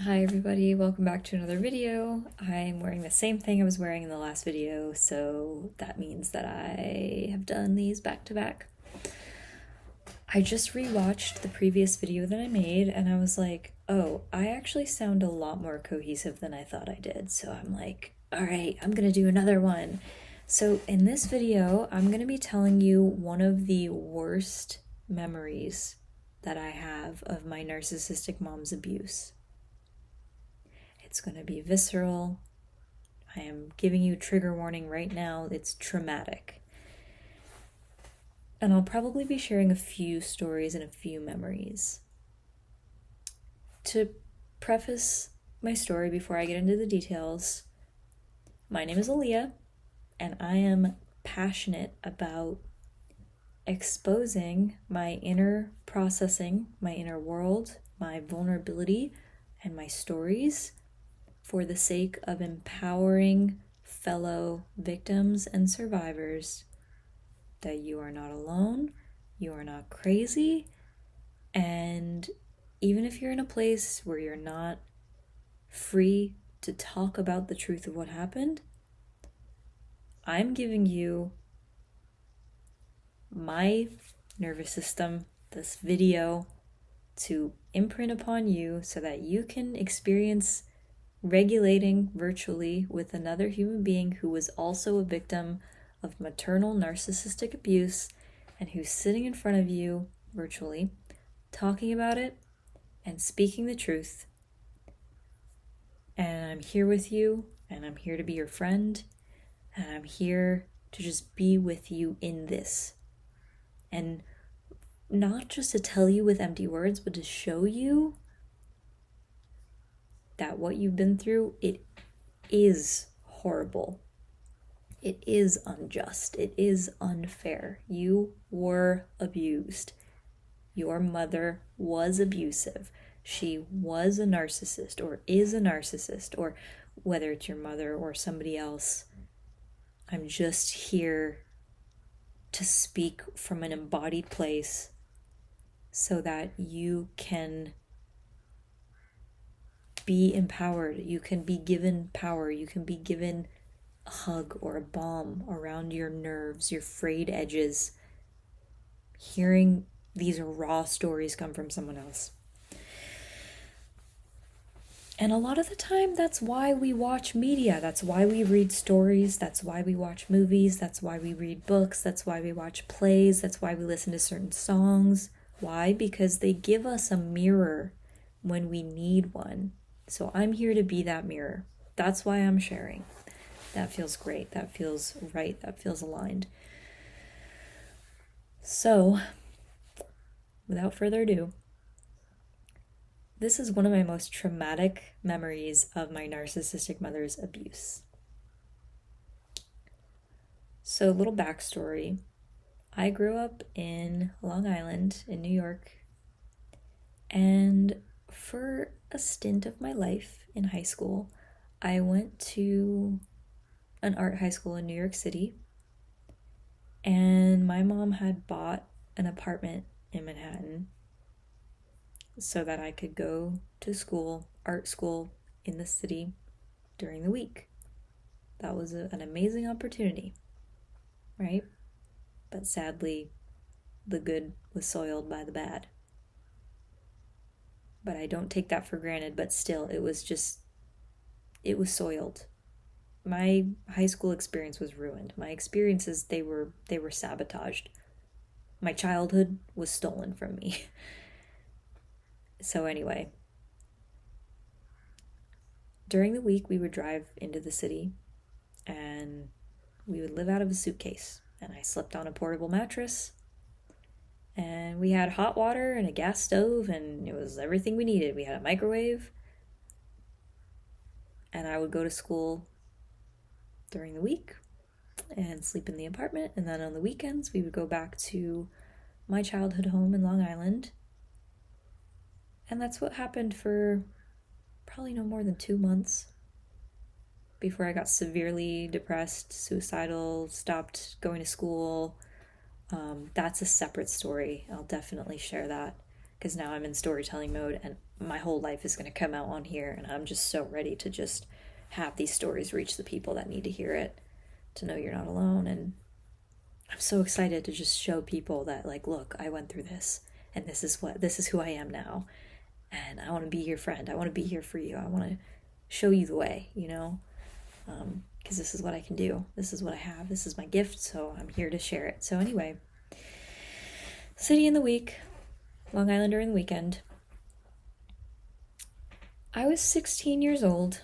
Hi everybody, welcome back to another video. I'm wearing the same thing I was wearing in the last video, so that means that I have done these back to back. I just rewatched the previous video that I made and I was like, oh, I actually sound a lot more cohesive than I thought I did. So I'm like, all right, I'm gonna do another one. So in this video, I'm gonna be telling you one of the worst memories that I have of my narcissistic mom's abuse. It's going to be visceral. I am giving you trigger warning right now. It's traumatic. And I'll probably be sharing a few stories and a few memories. To preface my story before I get into the details, my name is Aaliyah, and I am passionate about exposing my inner processing, my inner world, my vulnerability, and my stories for the sake of empowering fellow victims and survivors that you are not alone, you are not crazy, and even if you're in a place where you're not free to talk about the truth of what happened, I'm giving you my nervous system, this video, to imprint upon you so that you can experience regulating virtually with another human being who was also a victim of maternal narcissistic abuse and who's sitting in front of you virtually, talking about it and speaking the truth. And I'm here with you, and I'm here to be your friend, and I'm here to just be with you in this. And not just to tell you with empty words, but to show you that what you've been through, it is horrible. It is unjust. It is unfair. You were abused. Your mother was abusive. She was a narcissist or is a narcissist, or whether it's your mother or somebody else. I'm just here to speak from an embodied place so that you can be empowered. You can be given power. You can be given a hug or a balm around your nerves, your frayed edges. Hearing these raw stories come from someone else. And a lot of the time, that's why we watch media. That's why we read stories. That's why we watch movies. That's why we read books. That's why we watch plays. That's why we listen to certain songs. Why? Because they give us a mirror when we need one. So I'm here to be that mirror. That's why I'm sharing. That feels great. That feels right. That feels aligned. So, without further ado, this is one of my most traumatic memories of my narcissistic mother's abuse. So, little backstory. I grew up in Long Island in New York, and for a stint of my life in high school, I went to an art high school in New York City, and my mom had bought an apartment in Manhattan so that I could go to school, art school in the city during the week. That was an amazing opportunity, right? But sadly, the good was soiled by the bad. But I don't take that for granted, but still, it was soiled. My high school experience was ruined. My experiences, they were sabotaged. My childhood was stolen from me. So anyway, during the week we would drive into the city and we would live out of a suitcase, and I slept on a portable mattress, and we had hot water and a gas stove, and it was everything we needed. We had a microwave, and I would go to school during the week and sleep in the apartment, and then on the weekends we would go back to my childhood home in Long Island. And that's what happened for probably no more than 2 months before I got severely depressed, suicidal, stopped going to school. That's a separate story. I'll definitely share that because now I'm in storytelling mode and my whole life is going to come out on here, and I'm just so ready to just have these stories reach the people that need to hear it, to know you're not alone. And I'm so excited to just show people that, like, look, I went through this, and this is who I am now, and I want to be your friend. I want to be here for you. I want to show you the way, you know, because this is what I can do. This is what I have. This is my gift, so I'm here to share it. So anyway, city in the week, Long Island during the weekend. I was 16 years old.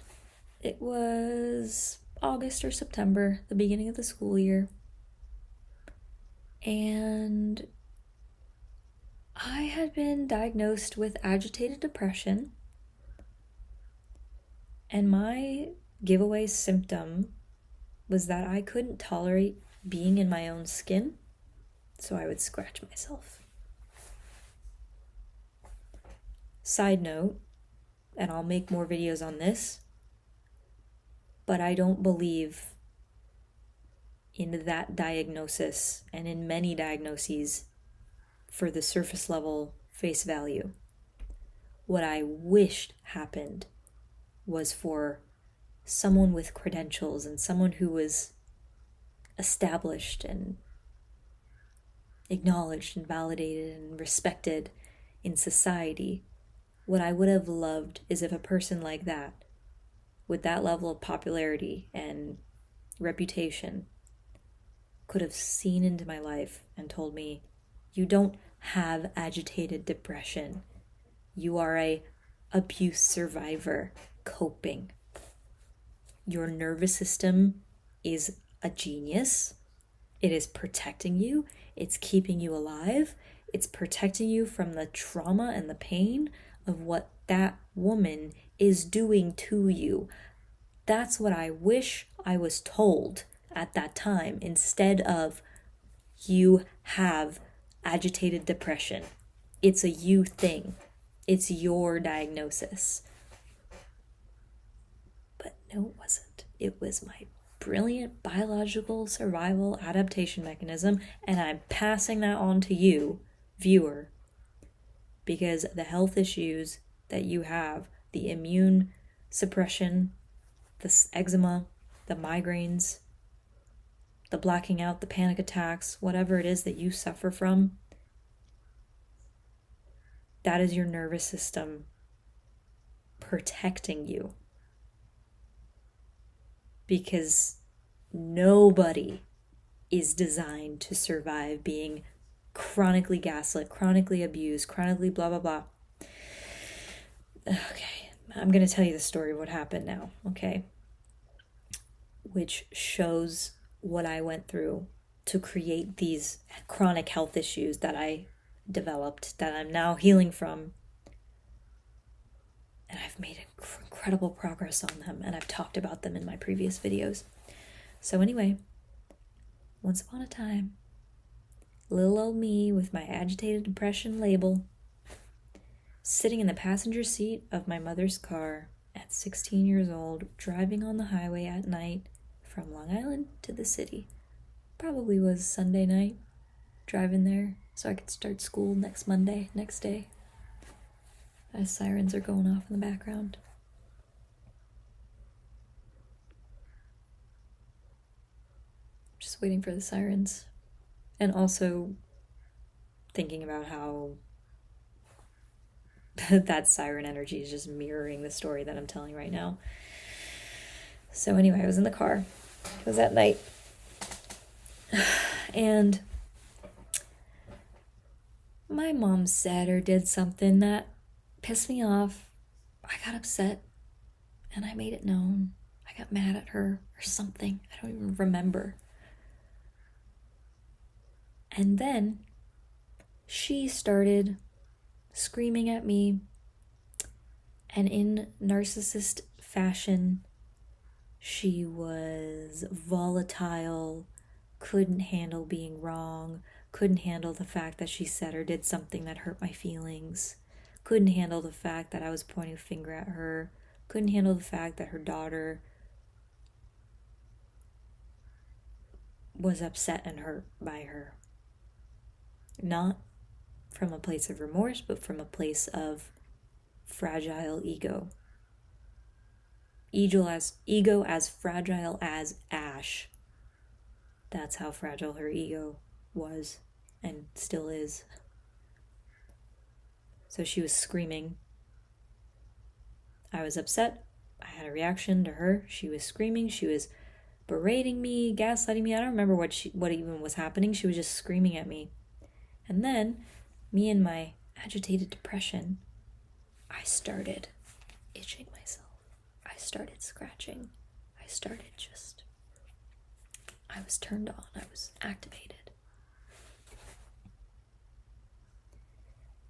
It was August or September, the beginning of the school year. And I had been diagnosed with agitated depression. And my giveaway symptom was that I couldn't tolerate being in my own skin, so I would scratch myself. Side note, and I'll make more videos on this, but I don't believe in that diagnosis and in many diagnoses for the surface level face value. What I wished happened was for someone with credentials and someone who was established and acknowledged and validated and respected in society. What I would have loved is if a person like that, with that level of popularity and reputation, could have seen into my life and told me, you don't have agitated depression. You are a abuse survivor coping. Your nervous system is a genius. It is protecting you. It's keeping you alive. It's protecting you from the trauma and the pain of what that woman is doing to you. That's what I wish I was told at that time, instead of, you have agitated depression. It's a you thing. It's your diagnosis. But no, it wasn't. It was my brilliant biological survival adaptation mechanism, and I'm passing that on to you, viewer, because the health issues that you have, the immune suppression, the eczema, the migraines, the blacking out, the panic attacks, whatever it is that you suffer from, that is your nervous system protecting you. Because nobody is designed to survive being chronically gaslit, chronically abused, chronically blah, blah, blah. Okay, I'm going to tell you the story of what happened now, okay? Which shows what I went through to create these chronic health issues that I developed, that I'm now healing from. And I've made incredible progress on them, and I've talked about them in my previous videos. So anyway, once upon a time, little old me with my agitated depression label, sitting in the passenger seat of my mother's car at 16 years old, driving on the highway at night from Long Island to the city. Probably was Sunday night, driving there so I could start school next day. As sirens are going off in the background. Just waiting for the sirens. And also thinking about how that siren energy is just mirroring the story that I'm telling right now. So anyway, I was in the car. It was at night. And my mom said or did something that pissed me off. I got upset and I made it known. I got mad at her or something. I don't even remember. And then she started screaming at me, and in narcissist fashion, she was volatile, couldn't handle being wrong, couldn't handle the fact that she said or did something that hurt my feelings, couldn't handle the fact that I was pointing a finger at her, couldn't handle the fact that her daughter was upset and hurt by her. Not from a place of remorse, but from a place of fragile ego. Ego as fragile as ash. That's how fragile her ego was and still is. So she was screaming. I was upset. I had a reaction to her. She was screaming. She was berating me, gaslighting me. I don't remember what even was happening. She was just screaming at me. And then, me and my agitated depression, I started itching myself. I started scratching. I was turned on. I was activated.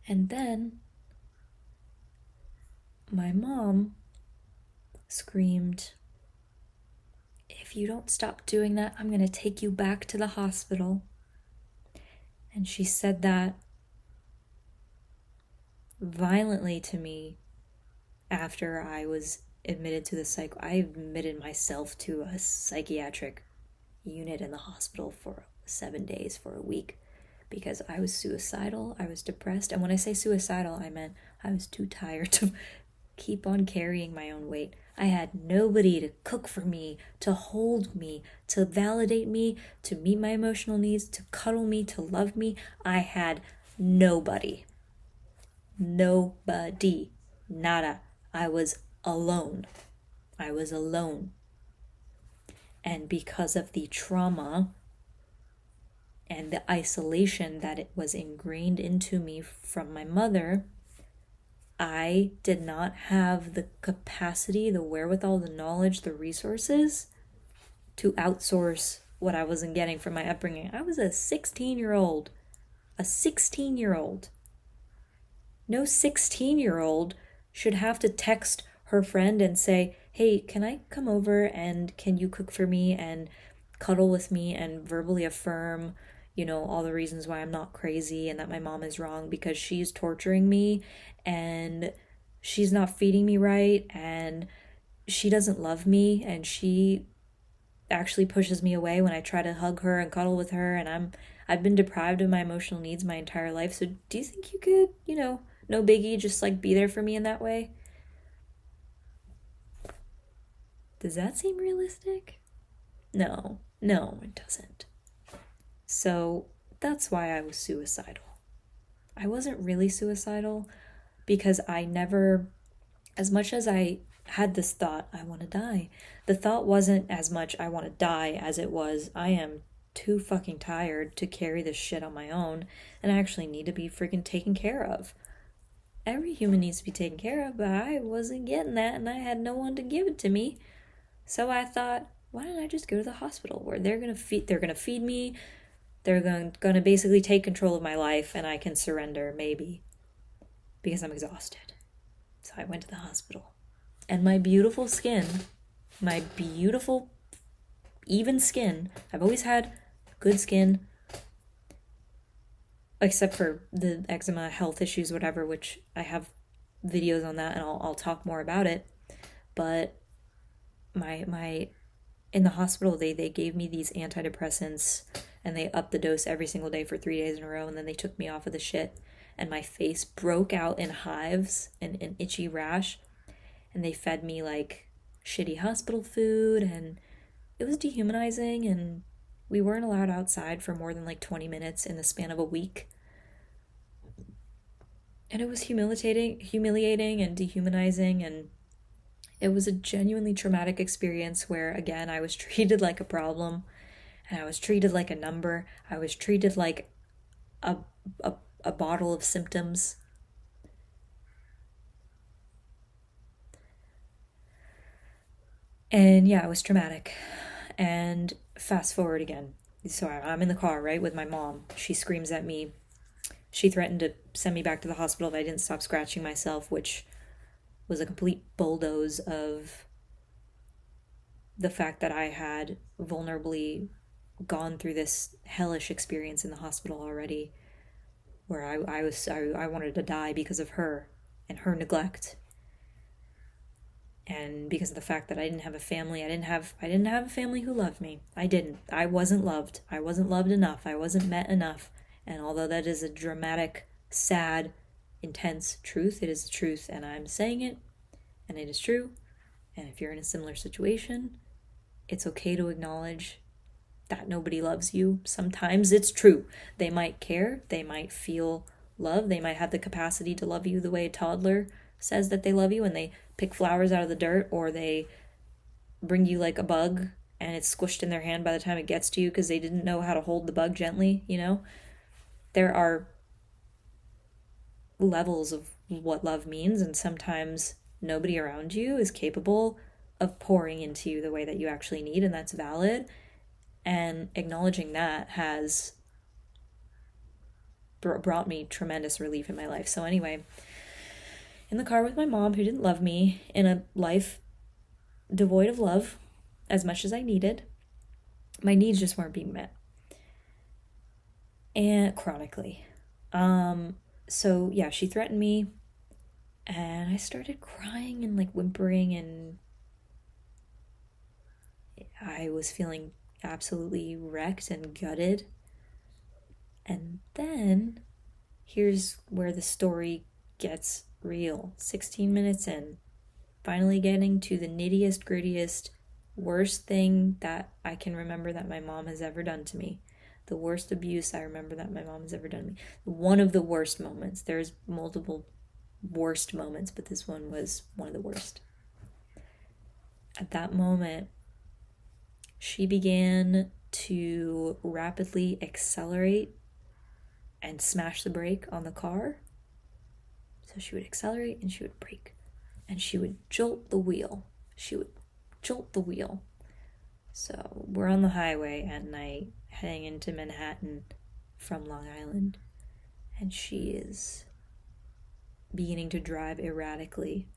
And then my mom screamed, "If you don't stop doing that, I'm going to take you back to the hospital." And she said that violently to me after I was admitted to I admitted myself to a psychiatric unit in the hospital for 7 days, for a week, because I was suicidal, I was depressed, and when I say suicidal, I meant I was too tired to keep on carrying my own weight. I had nobody to cook for me, to hold me, to validate me, to meet my emotional needs, to cuddle me, to love me. I had nobody. Nobody. Nada. I was alone. And because of the trauma and the isolation that it was ingrained into me from my mother, I did not have the capacity, the wherewithal, the knowledge, the resources to outsource what I wasn't getting from my upbringing. I was a 16-year-old. A 16-year-old. No 16-year-old should have to text her friend and say, "Hey, can I come over and can you cook for me and cuddle with me and verbally affirm, all the reasons why I'm not crazy and that my mom is wrong because she's torturing me and she's not feeding me right and she doesn't love me and she actually pushes me away when I try to hug her and cuddle with her, and I've been deprived of my emotional needs my entire life. So do you think you could, no biggie, just be there for me in that way?" Does that seem realistic? No, it doesn't. So that's why I was suicidal. I wasn't really suicidal because I never, as much as I had this thought, I want to die, the thought wasn't as much I want to die as it was, I am too fucking tired to carry this shit on my own and I actually need to be freaking taken care of. Every human needs to be taken care of, but I wasn't getting that and I had no one to give it to me. So I thought, why don't I just go to the hospital where they're gonna feed me, they're going to basically take control of my life and I can surrender, maybe, because I'm exhausted. So I went to the hospital. And my beautiful skin, my beautiful, even skin, I've always had good skin, except for the eczema, health issues, whatever, which I have videos on that and I'll talk more about it. But my in the hospital they gave me these antidepressants and they upped the dose every single day for 3 days in a row, and then they took me off of the shit and my face broke out in hives and an itchy rash, and they fed me shitty hospital food and it was dehumanizing, and we weren't allowed outside for more than 20 minutes in the span of a week. And it was humiliating and dehumanizing, and it was a genuinely traumatic experience where, again, I was treated like a problem and I was treated like a number. I was treated like a bottle of symptoms. And yeah, it was traumatic. And fast forward again. So I'm in the car, right, with my mom. She screams at me. She threatened to send me back to the hospital if I didn't stop scratching myself, which was a complete bulldoze of the fact that I had vulnerably gone through this hellish experience in the hospital already, where I wanted to die because of her and her neglect, and because of the fact that I didn't have a family. I didn't have a family who loved me. I wasn't loved. I wasn't loved enough. I wasn't met enough. And although that is a dramatic sad, intense truth. It is the truth, and I'm saying it, and it is true. And if you're in a similar situation, it's okay to acknowledge that nobody loves you. Sometimes it's true. They might care, they might feel love, they might have the capacity to love you the way a toddler says that they love you, and they pick flowers out of the dirt, or they bring you like a bug and it's squished in their hand by the time it gets to you because they didn't know how to hold the bug gently, you know? There are levels of what love means, and sometimes nobody around you is capable of pouring into you the way that you actually need, and that's valid. And acknowledging that has brought me tremendous relief in my life. So anyway, in the car with my mom, who didn't love me, in a life devoid of love as much as I needed, my needs just weren't being met, and chronically. So yeah, she threatened me, and I started crying and like whimpering, and I was feeling absolutely wrecked and gutted. And then here's where the story gets real. 16 minutes in, finally getting to the nittiest, grittiest, worst thing that I can remember that my mom has ever done to me. The worst abuse I remember that my mom has ever done to me. One of the worst moments. There's multiple worst moments, but this one was one of the worst. At that moment, she began to rapidly accelerate and smash the brake on the car. So she would accelerate and she would brake, and she would jolt the wheel. So we're on the highway at night heading into Manhattan from Long Island, and she is beginning to drive erratically.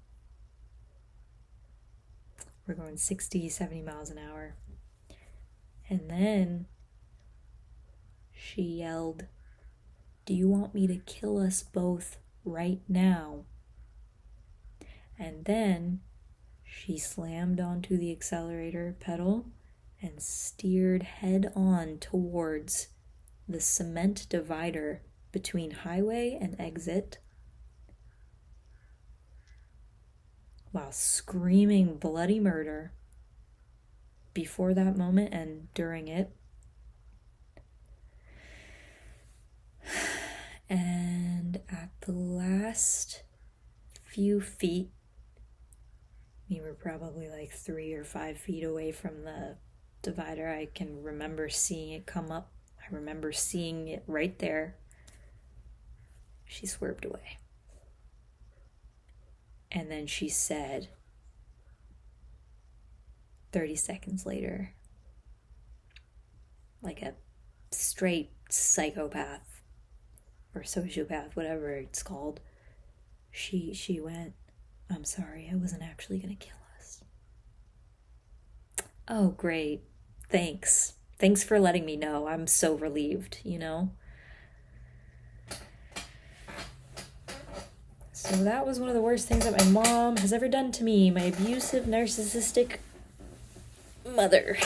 We're going 60, 70 miles an hour. And then she yelled, "Do you want me to kill us both right now?" And then she slammed onto the accelerator pedal and steered head on towards the cement divider between highway and exit, while screaming bloody murder before that moment and during it. And at the last few feet, we were probably like 3 or 5 feet away from the divider. I can remember seeing it come up. I remember seeing it right there. She swerved away. And then she said, 30 seconds later, like a straight psychopath or sociopath, whatever it's called, she went, "I'm sorry, I wasn't actually gonna kill us." Oh, great. Thanks for letting me know. I'm so relieved, you know? So that was one of the worst things that my mom has ever done to me, my abusive, narcissistic mother.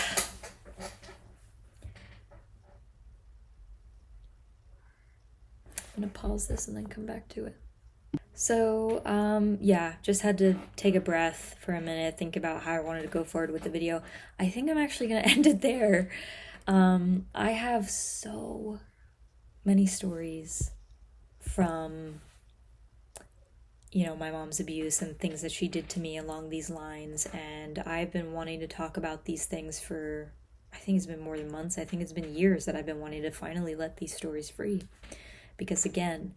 I'm gonna pause this and then come back to it. So, yeah, just had to take a breath for a minute, think about how I wanted to go forward with the video. I think I'm actually gonna end it there. I have so many stories from, you know, my mom's abuse and things that she did to me along these lines, and I've been wanting to talk about these things for, I think it's been more than months. I think it's been years that I've been wanting to finally let these stories free, because again,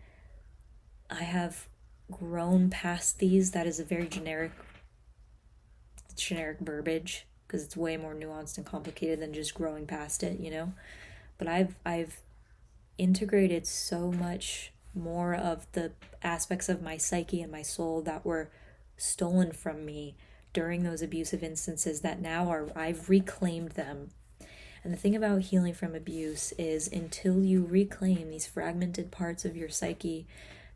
I have grown past these. That is a very generic verbiage, because it's way more nuanced and complicated than just growing past it, you know? But I've integrated so much more of the aspects of my psyche and my soul that were stolen from me during those abusive instances that now I've reclaimed them. And the thing about healing from abuse is, until you reclaim these fragmented parts of your psyche,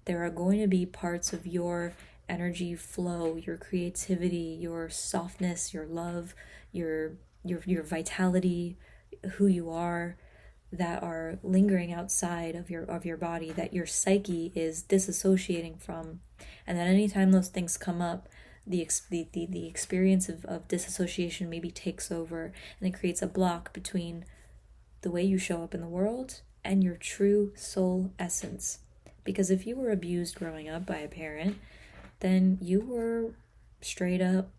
there are going to be parts of your energy flow, your creativity, your softness, your love, your vitality, who you are, that are lingering outside of your body, that your psyche is disassociating from, and that anytime those things come up, the experience of disassociation maybe takes over, and it creates a block between the way you show up in the world and your true soul essence. Because if you were abused growing up by a parent, then you were straight up,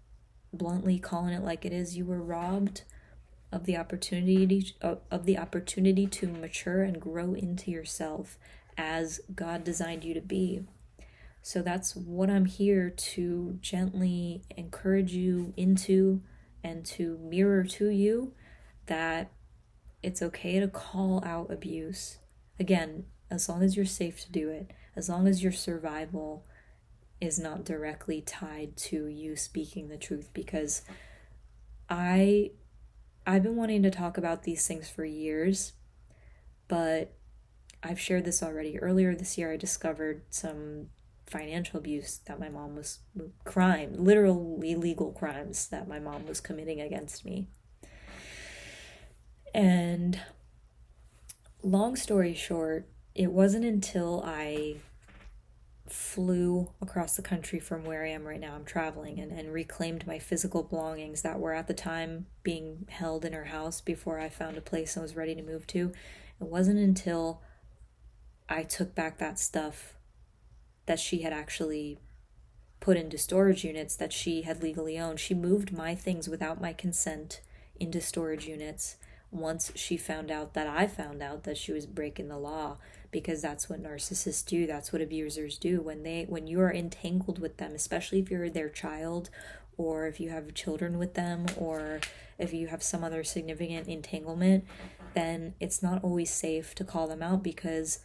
bluntly calling it like it is, you were robbed of the opportunity to mature and grow into yourself as God designed you to be. So that's what I'm here to gently encourage you into, and to mirror to you that it's okay to call out abuse. Again, as long as you're safe to do it, as long as your survival is not directly tied to you speaking the truth. Because I've been wanting to talk about these things for years, but I've shared this already. Earlier this year, I discovered some financial abuse that my mom was, literally legal crimes that my mom was committing against me. And long story short, it wasn't until I flew across the country from where I am right now, I'm traveling, and reclaimed my physical belongings that were at the time being held in her house before I found a place I was ready to move to. It wasn't until I took back that stuff that she had actually put into storage units that she had legally owned. She moved my things without my consent into storage units once she found out that she was breaking the law, because that's what narcissists do. That's what abusers do. When you are entangled with them, especially if you're their child, or if you have children with them, or if you have some other significant entanglement, then it's not always safe to call them out, because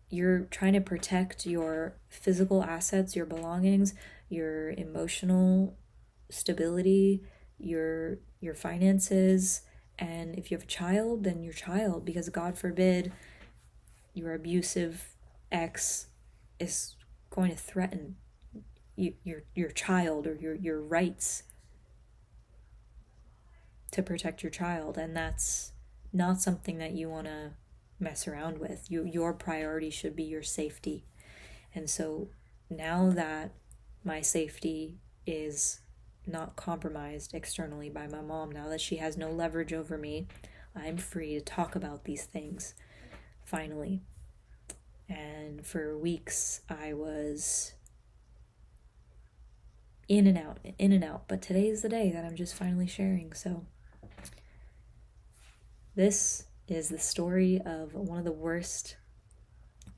you're trying to protect your physical assets, your belongings, your emotional stability, your finances. And if you have a child, then your child, because God forbid your abusive ex is going to threaten your child or your rights to protect your child. And that's not something that you want to mess around with. Your priority should be your safety. And so now that my safety is not compromised externally by my mom, now that she has no leverage over me, I'm free to talk about these things, finally. And for weeks I was in and out, but today's the day that I'm just finally sharing. So this is the story of one of the worst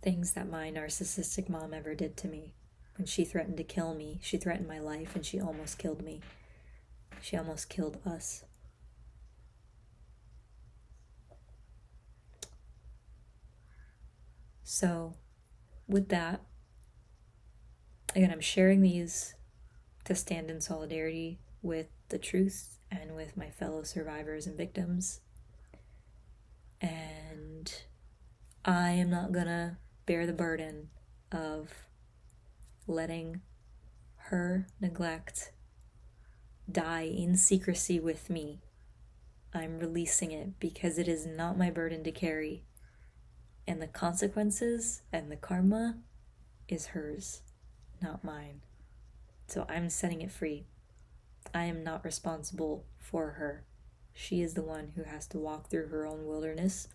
things that my narcissistic mom ever did to me. When she threatened to kill me, she threatened my life, and she almost killed me. She almost killed us. So, with that, again, I'm sharing these to stand in solidarity with the truth and with my fellow survivors and victims. And I am not gonna bear the burden of letting her neglect die in secrecy with me. I'm releasing it because it is not my burden to carry. And the consequences and the karma is hers, not mine. So I'm setting it free. I am not responsible for her. She is the one who has to walk through her own wilderness.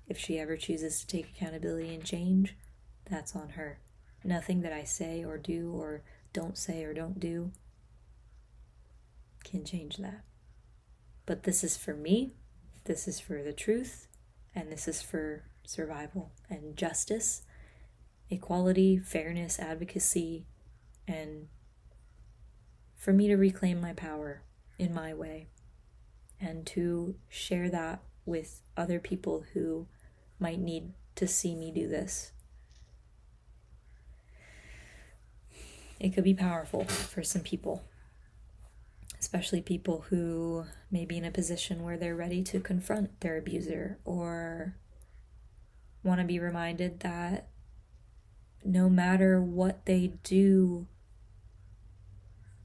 If she ever chooses to take accountability and change, that's on her. Nothing that I say or do or don't say or don't do can change that. But this is for me, this is for the truth, and this is for survival and justice, equality, fairness, advocacy, and for me to reclaim my power in my way and to share that with other people who might need to see me do this. It could be powerful for some people, especially people who may be in a position where they're ready to confront their abuser or want to be reminded that no matter what they do,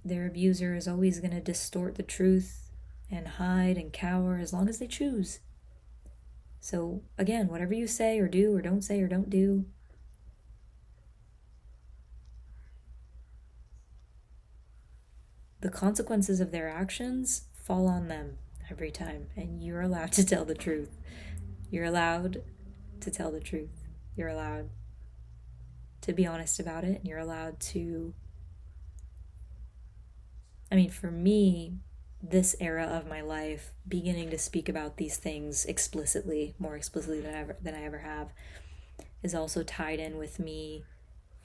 their abuser is always going to distort the truth and hide and cower as long as they choose. So again, whatever you say or do or don't say or don't do, the consequences of their actions fall on them every time. And you're allowed to tell the truth. You're allowed to tell the truth. You're allowed to be honest about it. And you're allowed to, I mean, for me, this era of my life, beginning to speak about these things explicitly, more explicitly than I ever have, is also tied in with me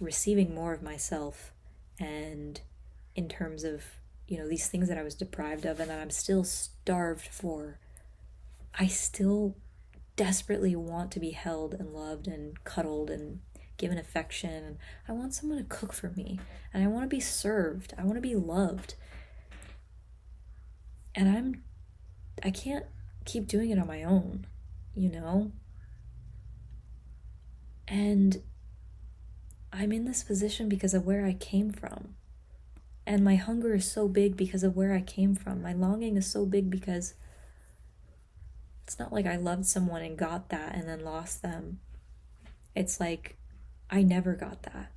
receiving more of myself, and in terms of, you know, these things that I was deprived of and that I'm still starved for. I still desperately want to be held and loved and cuddled and given affection. I want someone to cook for me, and I want to be served. I want to be loved. And I can't keep doing it on my own, you know? And I'm in this position because of where I came from. And my hunger is so big because of where I came from. My longing is so big because it's not like I loved someone and got that and then lost them. It's like I never got that.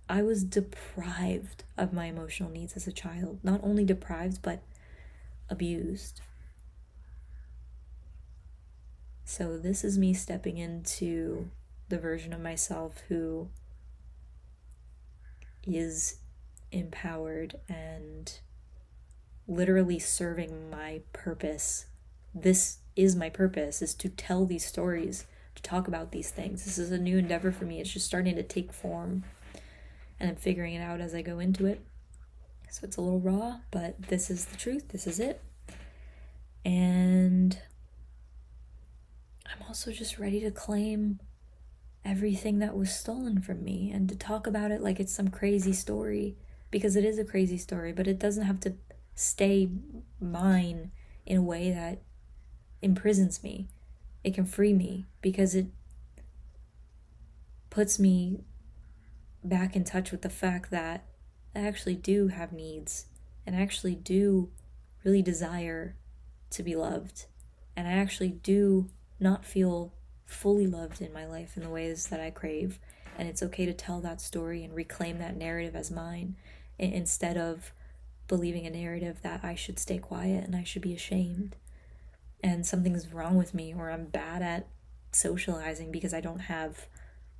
I was deprived of my emotional needs as a child. Not only deprived, but abused. So this is me stepping into the version of myself who is empowered and literally serving my purpose. This is my purpose, is to tell these stories, to talk about these things. This is a new endeavor for me. It's just starting to take form, and I'm figuring it out as I go into it. So it's a little raw, but this is the truth. This is it. And I'm also just ready to claim everything that was stolen from me and to talk about it like it's some crazy story, because it is a crazy story, but it doesn't have to stay mine in a way that imprisons me. It can free me because it puts me back in touch with the fact that I actually do have needs, and I actually do really desire to be loved, and I actually do not feel fully loved in my life in the ways that I crave. And it's okay to tell that story and reclaim that narrative as mine, instead of believing a narrative that I should stay quiet and I should be ashamed and something's wrong with me, or I'm bad at socializing because I don't have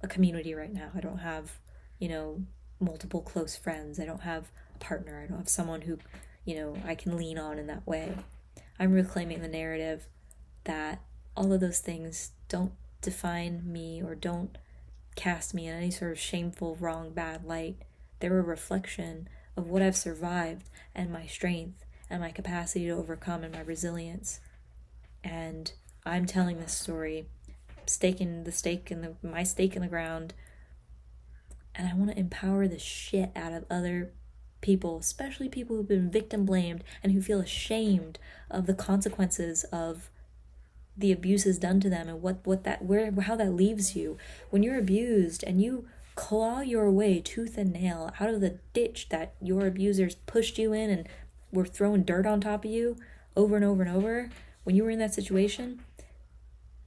a community right now. I don't have, you know, multiple close friends. I don't have a partner. I don't have someone who, you know, I can lean on in that way. I'm reclaiming the narrative that all of those things don't define me or don't cast me in any sort of shameful, wrong, bad light. They're a reflection of what I've survived and my strength and my capacity to overcome and my resilience. And I'm telling this story, my stake in the ground, and I want to empower the shit out of other people, especially people who've been victim blamed and who feel ashamed of the consequences of the abuses done to them, and how that leaves you when you're abused and you claw your way tooth and nail out of the ditch that your abusers pushed you in and were throwing dirt on top of you over and over and over. When you were in that situation,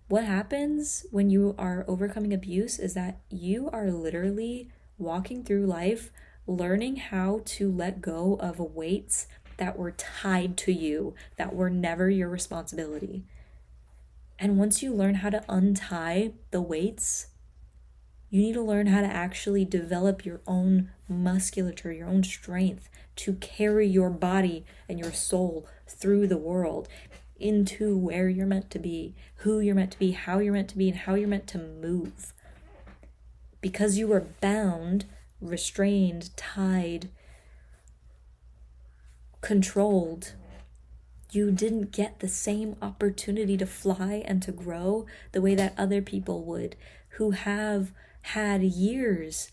what happens when you are overcoming abuse is that you are literally walking through life learning how to let go of weights that were tied to you, that were never your responsibility. And once you learn how to untie the weights, you need to learn how to actually develop your own musculature, your own strength to carry your body and your soul through the world into where you're meant to be, who you're meant to be, how you're meant to be, and how you're meant to move. Because you were bound, restrained, tied, controlled, you didn't get the same opportunity to fly and to grow the way that other people would, who have had years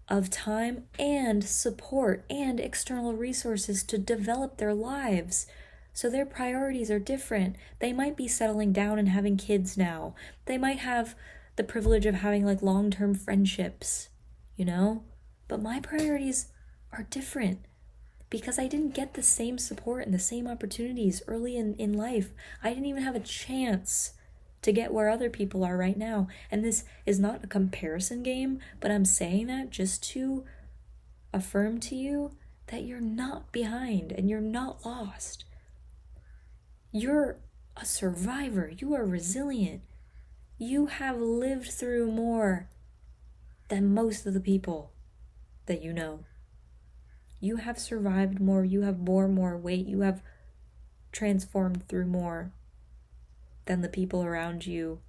of time and support and external resources to develop their lives. So their priorities are different. They might be settling down and having kids now. They might have the privilege of having like long-term friendships, you know? But my priorities are different. because I didn't get the same support and the same opportunities early in life. I didn't even have a chance to get where other people are right now. And this is not a comparison game, but I'm saying that just to affirm to you that you're not behind and you're not lost. You're a survivor. You are resilient. You have lived through more than most of the people that you know. You have survived more. You have borne more weight. You have transformed through more than the people around you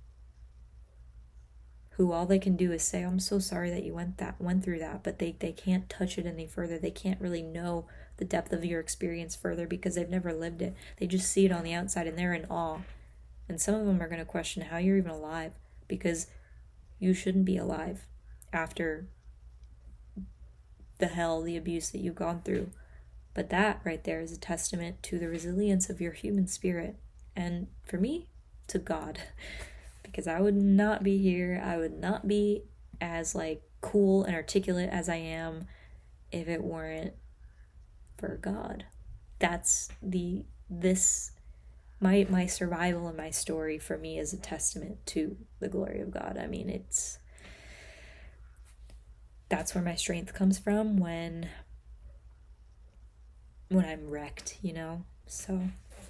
who all they can do is say, I'm so sorry that you went through that, but they can't touch it any further. They can't really know the depth of your experience further because they've never lived it. They just see it on the outside and they're in awe. And some of them are going to question how you're even alive, because you shouldn't be alive after the hell, the abuse that you've gone through. But that right there is a testament to the resilience of your human spirit. And for me, to God. Because I would not be here. I would not be as cool and articulate as I am if it weren't for God. That's my survival and my story for me is a testament to the glory of God. I mean, that's where my strength comes from when I'm wrecked, So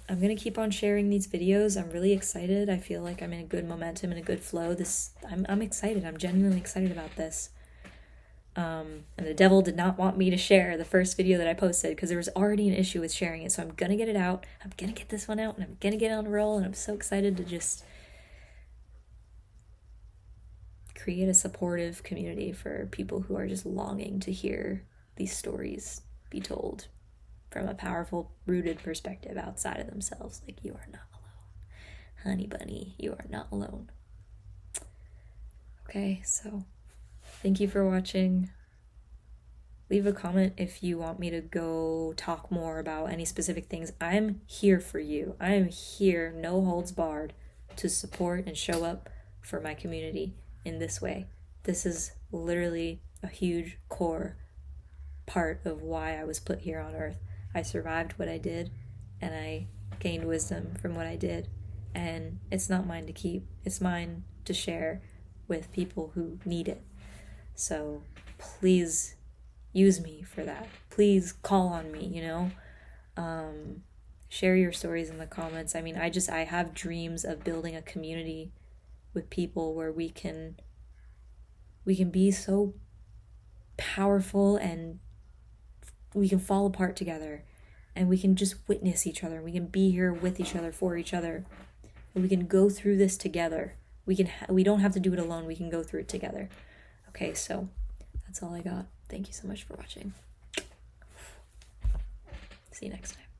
I'm going to keep on sharing these videos. I'm really excited. I feel like I'm in a good momentum and a good flow. I'm excited. I'm genuinely excited about this. And the devil did not want me to share the first video that I posted because there was already an issue with sharing it. So I'm going to get it out. I'm going to get this one out and I'm going to get on a roll. And I'm so excited to just create a supportive community for people who are just longing to hear these stories be told from a powerful, rooted perspective outside of themselves. You are not alone. Honey bunny, you are not alone. Okay, so thank you for watching. Leave a comment if you want me to go talk more about any specific things. I'm here for you. I am here, no holds barred, to support and show up for my community in this way. This is literally a huge core part of why I was put here on earth. I survived what I did, and I gained wisdom from what I did, and it's not mine to keep. It's mine to share with people who need it. So please use me for that. Please call on me, share your stories in the comments. I mean, I have dreams of building a community with people where we can be so powerful and we can fall apart together and we can just witness each other. We can be here with each other, for each other. And we can go through this together. We don't have to do it alone. We can go through it together. Okay, so that's all I got. Thank you so much for watching. See you next time.